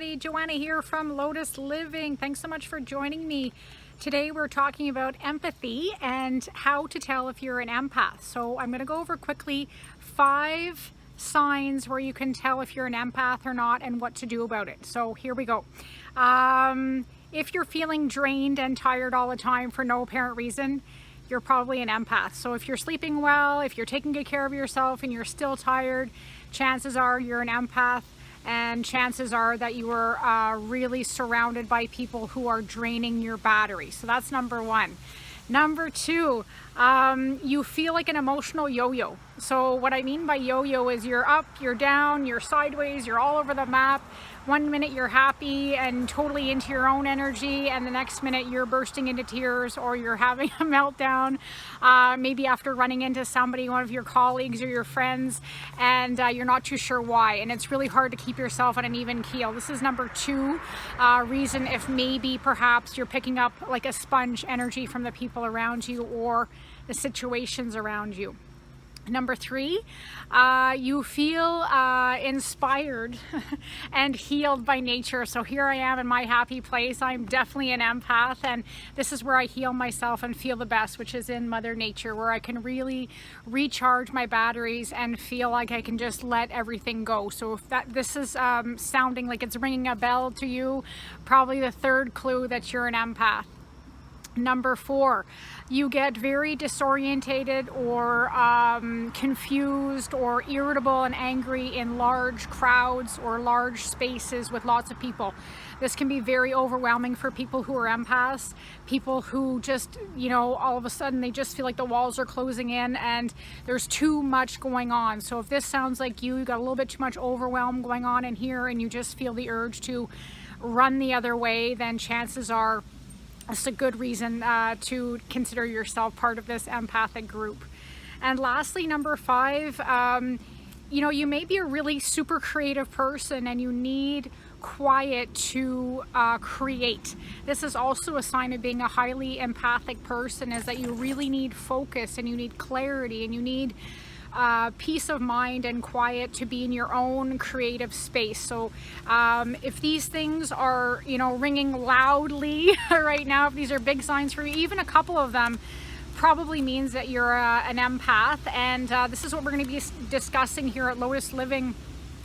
everybody, Joanna here from Lotus Living. Thanks so much for joining me. Today we're talking about empathy and how to tell if you're an empath. So I'm going to go over quickly 5 signs where you can tell if you're an empath or not and what to do about it. So here we go. If you're feeling drained and tired all the time for no apparent reason, you're probably an empath. So if you're sleeping well, if you're taking good care of yourself and you're still tired, chances are you're an empath, and chances are that you are really surrounded by people who are draining your battery. So that's number 1. Number 2, you feel like an emotional yo-yo. So what I mean by yo-yo is you're up, you're down, you're sideways, you're all over the map. One minute you're happy and totally into your own energy, and the next minute you're bursting into tears or you're having a meltdown, maybe after running into somebody, one of your colleagues or your friends, and you're not too sure why, and it's really hard to keep yourself on an even keel. This is number 2 reason if maybe perhaps you're picking up like a sponge energy from the people around you or the situations around you. Number 3, you feel inspired and healed by nature. So here I am in my happy place. I'm definitely an empath, and this is where I heal myself and feel the best, which is in Mother Nature, where I can really recharge my batteries and feel like I can just let everything go. So if this is sounding like it's ringing a bell to you, probably the 3rd clue that you're an empath. Number 4, you get very disorientated or confused or irritable and angry in large crowds or large spaces with lots of people. This can be very overwhelming for people who are empaths, people who just, all of a sudden they just feel like the walls are closing in and there's too much going on. So if this sounds like you got a little bit too much overwhelm going on in here and you just feel the urge to run the other way, then chances are it's a good reason to consider yourself part of this empathic group. And lastly, number 5, you may be a really super creative person and you need quiet to create. This is also a sign of being a highly empathic person, is that you really need focus and you need clarity and you need peace of mind and quiet to be in your own creative space. So if these things are ringing loudly right now, if these are big signs for you, even a couple of them probably means that you're an empath. And this is what we're going to be discussing here at Lotus Living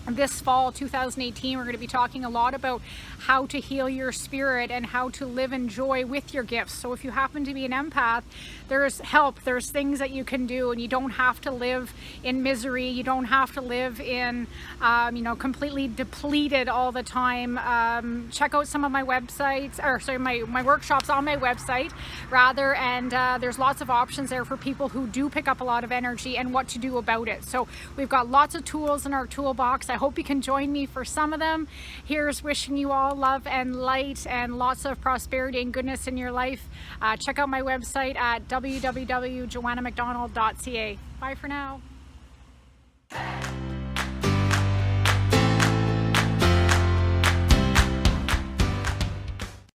this fall 2018. We're going to be talking a lot about how to heal your spirit and how to live in joy with your gifts. So if you happen to be an empath, there's help, there's things that you can do, and you don't have to live in misery. You don't have to live in completely depleted all the time. Check out some of my websites, or sorry, my workshops on my website rather, and there's lots of options there for people who do pick up a lot of energy and what to do about it. So we've got lots of tools in our toolbox. I hope you can join me for some of them. Here's wishing you all love and light and lots of prosperity and goodness in your life. Check out my website at www.joannamcdonald.ca. Bye for now.